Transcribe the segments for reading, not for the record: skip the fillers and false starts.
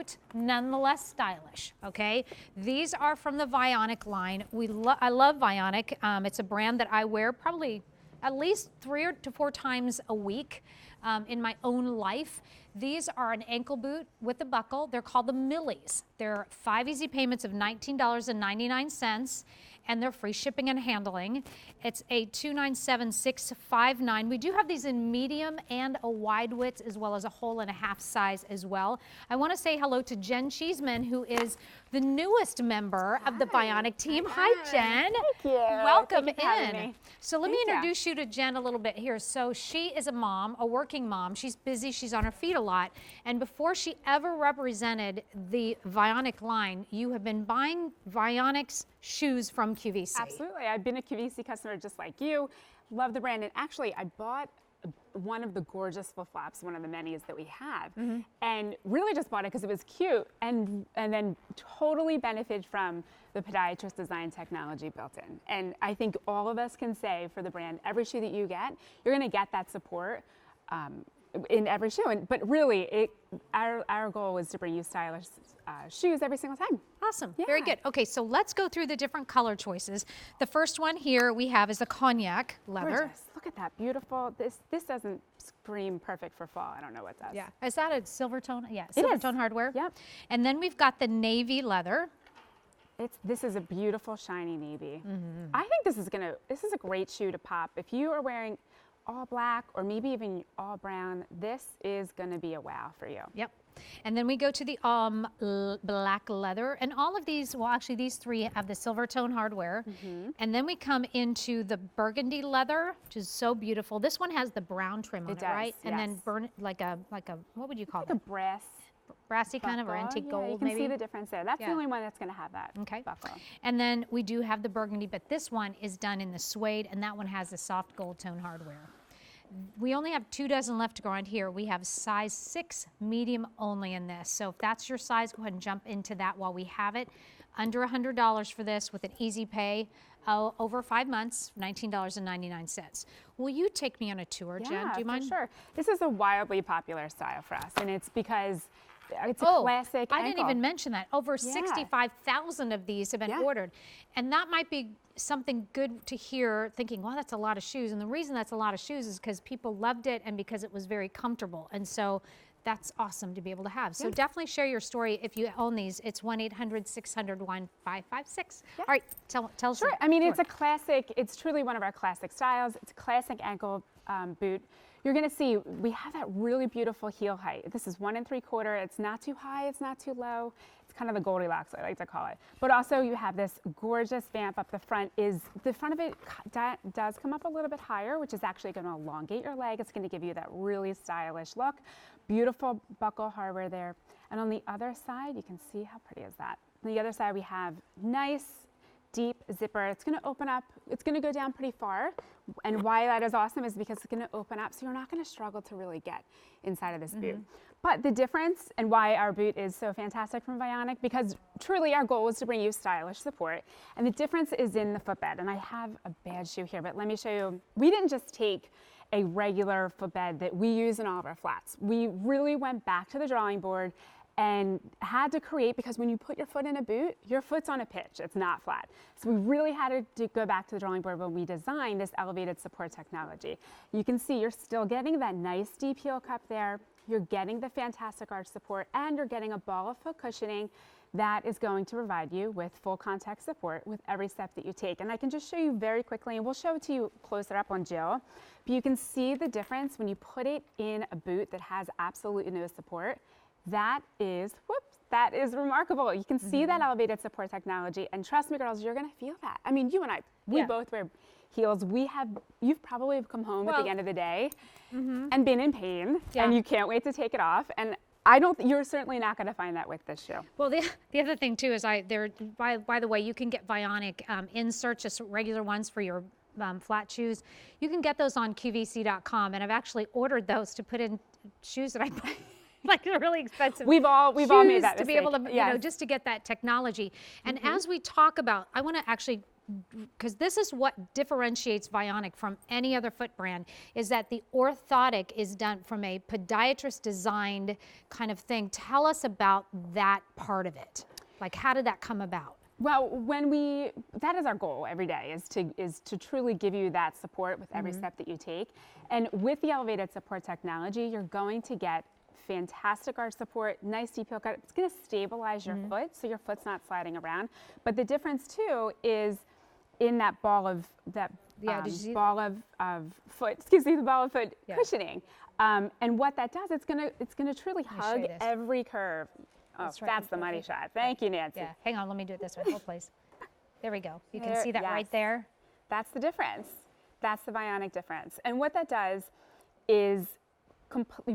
but nonetheless stylish, okay? These are from the Vionic line. I love Vionic. It's a brand that I wear probably at least 3 to 4 times a week in my own life. These are an ankle boot with a buckle. They're called the Millies. They're 5 easy payments of $19.99, and they're free shipping and handling. It's a $297,659. We do have these in medium and a wide width, as well as a whole and a half size as well. I want to say hello to Jen Cheeseman, who is the newest member of the Vionic team. Hi, Jen. Thank you. Welcome Thank you for having in. me. So let me introduce you to Jen a little bit here. So she is a mom, a working mom. She's busy. She's on her feet a lot. And before she ever represented the Vionic line, you have been buying Vionic's shoes from QVC. Absolutely. I've been a QVC customer just like you. Love the brand. And actually, I bought one of the gorgeous flip-flops, one of the many that we have, and really just bought it because it was cute, and then totally benefited from the podiatrist design technology built in. And I think all of us can say for the brand, every shoe that you get, you're going to get that support in every shoe. But really, our goal was to bring you stylish shoes every single time. Awesome. Yeah. Very good. Okay, so let's go through the different color choices. The first one here we have is the cognac leather. Gorgeous. Look at that, beautiful. This doesn't scream perfect for fall. I don't know what does. Yeah. Is that a silver tone? Yeah, silver tone hardware. Yep. And then we've got the navy leather. This is a beautiful shiny navy. I think this is a great shoe to pop. If you are wearing all black or maybe even all brown, this is gonna be a wow for you. Yep. And then we go to the black leather, and all of these, well actually these three have the silver tone hardware. And then we come into the burgundy leather, which is so beautiful. This one has the brown trim on it, right? Yes. And then burn like a what would you call Like that? a brass Brassy kind of, or buckle. antique Yeah, gold you can maybe? see the difference there. That's the only one that's gonna have that buckle. And then we do have the burgundy, but this one is done in the suede, and that one has the soft gold tone hardware. We only have 2 dozen left to go around here. We have size 6 medium only in this. So if that's your size, go ahead and jump into that while we have it. Under $100 for this with an easy pay over 5 months, $19.99. Will you take me on a tour, Jen? Do you mind? For sure. This is a wildly popular style for us, and it's because it's a classic I didn't ankle. even mention that. Over 65,000 of these have been ordered. And that might be something good to hear, thinking, wow, that's a lot of shoes. And the reason that's a lot of shoes is because people loved it and because it was very comfortable. And so that's awesome to be able to have. So definitely share your story if you own these. It's 1-800-600-1556. All right, tell us. Sure. I mean, it's a classic. It's truly one of our classic styles. It's a classic ankle boot. You're going to see we have that really beautiful heel height. This is 1 3/4. It's not too high. It's not too low. It's kind of the Goldilocks, I like to call it. But also you have this gorgeous vamp up the front. The front of it does come up a little bit higher, which is actually going to elongate your leg. It's going to give you that really stylish look. Beautiful buckle hardware there. And on the other side, you can see how pretty is that. On the other side, we have nice deep zipper. It's going to open up. It's going to go down pretty far. And why that is awesome is because it's going to open up, so you're not going to struggle to really get inside of this boot. But the difference, and why our boot is so fantastic from Vionic, because truly our goal is to bring you stylish support, and the difference is in the footbed. And I have a bad shoe here, but let me show you. We didn't just take a regular footbed that we use in all of our flats. We really went back to the drawing board and had to create, because when you put your foot in a boot, your foot's on a pitch, it's not flat. So we really had to go back to the drawing board when we designed this elevated support technology. You can see you're still getting that nice deep heel cup there, you're getting the fantastic arch support, and you're getting a ball of foot cushioning that is going to provide you with full contact support with every step that you take. And I can just show you very quickly, and we'll show it to you closer up on Jill, but you can see the difference when you put it in a boot that has absolutely no support. That is remarkable. You can see that elevated support technology, and trust me, girls, you're gonna feel that. I mean, you and I, we both wear heels. You've probably come home at the end of the day and been in pain, and you can't wait to take it off. And you're certainly not gonna find that with this shoe. Well, the other thing too is by the way, you can get Vionic inserts, just regular ones for your flat shoes. You can get those on QVC.com, and I've actually ordered those to put in shoes that I buy. Like they're really expensive. We've all made that to be able to, just to get that technology. And as we talk about, I want to actually because this is what differentiates Vionic from any other foot brand, is that the orthotic is done from a podiatrist designed kind of thing. Tell us about that part of it. Like, how did that come about? Well, that is our goal every day, is to truly give you that support with every step that you take. And with the elevated support technology, you're going to get fantastic arch support, nice deep heel cut. It's going to stabilize your foot so your foot's not sliding around. But the difference too is in that ball of foot, excuse me, the ball of foot cushioning. And what that does, it's gonna truly hug every curve. Oh, that's the money shot. Thank you, Nancy. Yeah. Hang on, let me do it this way. Hold, please. There we go. You can see that right there. That's the difference. That's the Vionic difference. And what that does is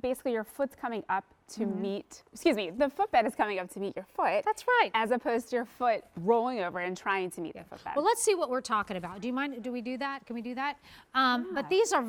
basically your foot's coming up to meet, excuse me, the footbed is coming up to meet your foot. That's right. As opposed to your foot rolling over and trying to meet the footbed. Well, let's see what we're talking about. Do you mind? Do we do that? Can we do that? But these are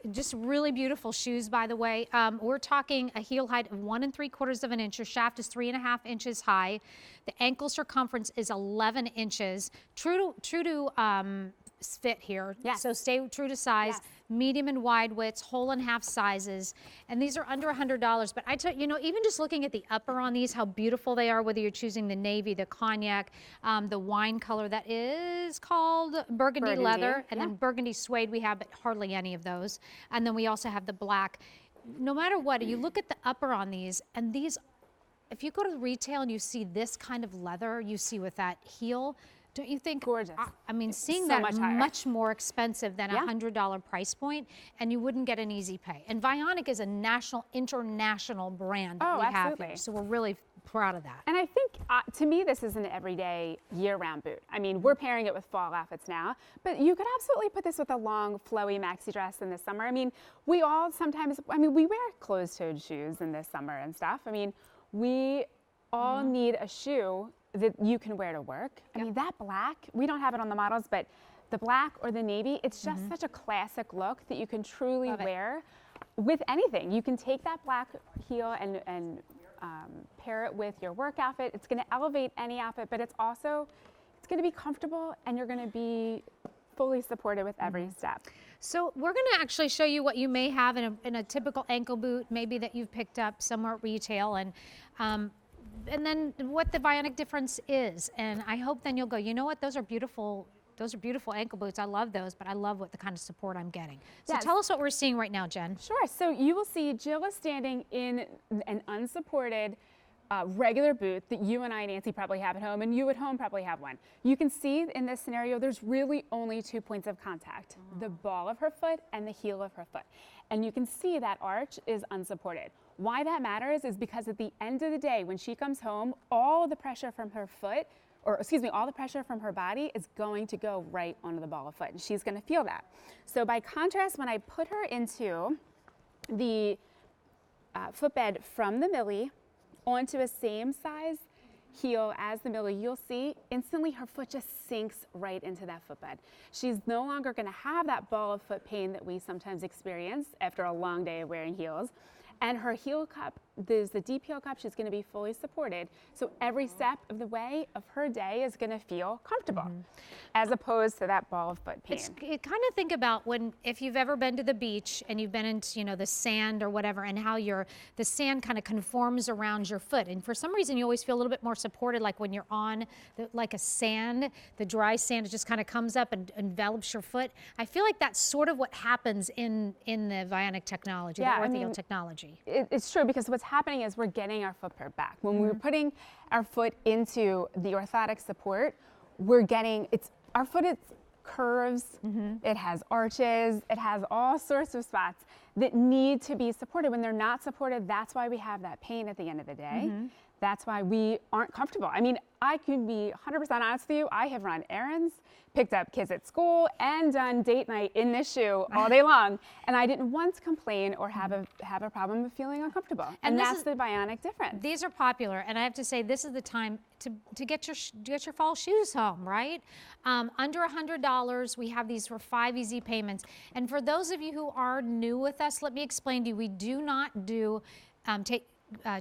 just really beautiful shoes, by the way. We're talking a heel height of 1 3/4 of an inch. Your shaft is 3.5 inches high. The ankle circumference is 11 inches. True to fit here. Yes. So stay true to size. Yes. Medium and wide widths, whole and half sizes, and these are under $100. But I tell you, even just looking at the upper on these, how beautiful they are. Whether you're choosing the navy, the cognac, the wine color that is called burgundy leather, and then burgundy suede we have, but hardly any of those. And then we also have the black. No matter what, you look at the upper on these, and these, if you go to retail and you see this kind of leather, you see with that heel. Don't you think? Gorgeous. I mean, seeing so that much more expensive than a $100 price point, and you wouldn't get an easy pay. And Vionic is a international brand that we have here, so we're really proud of that. And I think, to me, this is an everyday, year-round boot. I mean, we're pairing it with fall outfits now, but you could absolutely put this with a long, flowy maxi dress in the summer. I mean, we all sometimes, we wear closed-toed shoes in the summer and stuff. I mean, we all need a shoe that you can wear to work. I mean, that black, we don't have it on the models, but the black or the navy, it's just such a classic look that you can truly wear with anything. You can take that black heel and pair it with your work outfit. It's gonna elevate any outfit, but it's gonna be comfortable, and you're gonna be fully supported with every step. So we're going to actually show you what you may have in a typical ankle boot, maybe that you've picked up somewhere at retail, and then what the Vionic difference is. And I hope then you'll go, you know what, those are beautiful ankle boots. I love those, but I love what the kind of support I'm getting. So tell us what we're seeing right now, Jen. Sure. So you will see Jill is standing in an unsupported regular boot that you and I, Nancy, probably have at home, and you at home probably have one. You can see in this scenario, there's really only 2 points of contact, the ball of her foot and the heel of her foot. And you can see that arch is unsupported. Why that matters is because at the end of the day, when she comes home, all the pressure from her foot, or excuse me, all the pressure from her body is going to go right onto the ball of foot, and she's gonna feel that. So by contrast, when I put her into the footbed from the Millie onto a same size heel as the Millie, you'll see instantly her foot just sinks right into that footbed. She's no longer gonna have that ball of foot pain that we sometimes experience after a long day of wearing heels. And her heel cup, there's the deep heel cup, she's gonna be fully supported. So every step of the way of her day is gonna feel comfortable, as opposed to that ball of foot pain. Kind of think about if you've ever been to the beach and you've been into, the sand or whatever, and how the sand kind of conforms around your foot. And for some reason, you always feel a little bit more supported, like when you're on like a sand, the dry sand, it just kind of comes up and envelops your foot. I feel like that's sort of what happens in the Vionic technology, the ortho technology. It's true, because what's happening is we're getting our footprint back. When we're putting our foot into the orthotic support, we're getting, our foot is curves, it has arches, it has all sorts of spots that need to be supported. When they're not supported, that's why we have that pain at the end of the day. That's why we aren't comfortable. I mean, I can be 100% honest with you. I have run errands, picked up kids at school, and done date night in this shoe all day long. And I didn't once complain or have a problem with feeling uncomfortable. And that's the Vionic difference. These are popular, and I have to say, this is the time to get your fall shoes home, right? Under $100, we have these for 5 easy payments. And for those of you who are new with us, let me explain to you, we do not do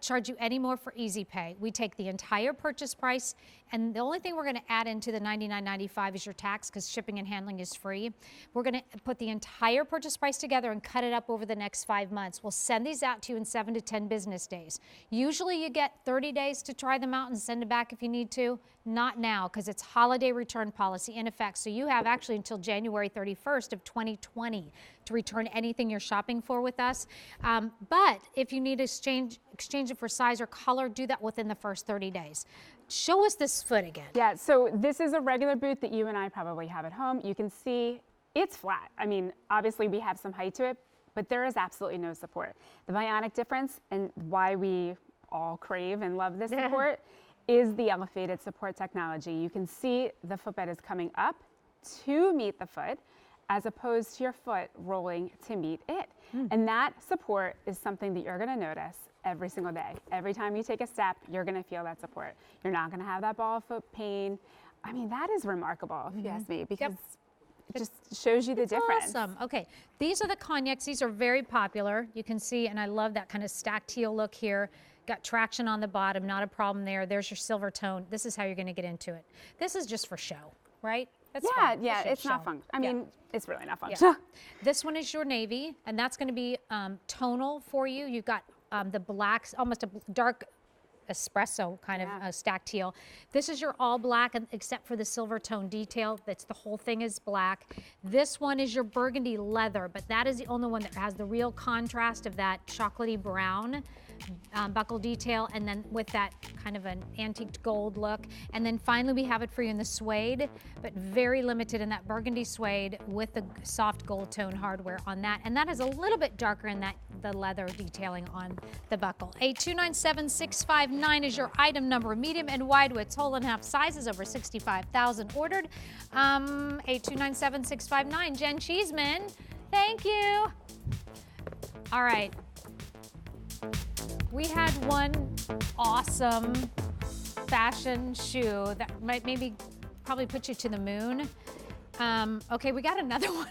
charge you any more for Easy Pay. We take the entire purchase price, and the only thing we're going to add into the $99.95 is your tax, because shipping and handling is free. We're going to put the entire purchase price together and cut it up over the next 5 months. We'll send these out to you in 7 to 10 business days. Usually you get 30 days to try them out and send it back if you need to. Not now, because it's holiday return policy in effect. So you have actually until January 31st of 2020 to return anything you're shopping for with us. But if you need to exchange it for size or color, do that within the first 30 days. Show us this foot again. Yeah, so this is a regular boot that you and I probably have at home. You can see it's flat. I mean, obviously we have some height to it, but there is absolutely no support. The Vionic difference, and why we all crave and love this support, is the elevated support technology. You can see the footbed is coming up to meet the foot, as opposed to your foot rolling to meet it. And that support is something that you're gonna notice every single day. Every time you take a step, you're gonna feel that support. You're not gonna have that ball of foot pain. I mean, that is remarkable, if you ask me, because it just shows you the difference. Awesome. Okay, these are the cognacs. These are very popular. You can see, and I love that kind of stacked heel look here. Got traction on the bottom, not a problem there. There's your silver tone. This is how you're gonna get into it. This is just for show, right? That's fun. Yeah, It's it's just not show. fun. I mean, it's really not fun. Yeah. This one is your navy, and that's going to be tonal for you. You've got the blacks, almost a dark espresso kind of stacked teal. This is your all black, except for the silver tone detail. That's the whole thing is black. This one is your burgundy leather, but that is the only one that has the real contrast of that chocolatey brown buckle detail, and then with that kind of an antique gold look. And then finally we have it for you in the suede, but very limited in that burgundy suede with the soft gold tone hardware on that. And that is a little bit darker in that the leather detailing on the buckle. 8297659 is your item number. Medium and wide widths, whole and half sizes, over 65,000 ordered. 8297659. Jen Cheeseman, thank you. All right. We had one awesome fashion shoe that might probably put you to the moon. Okay, we got another one.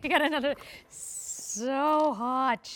We got another. So hot.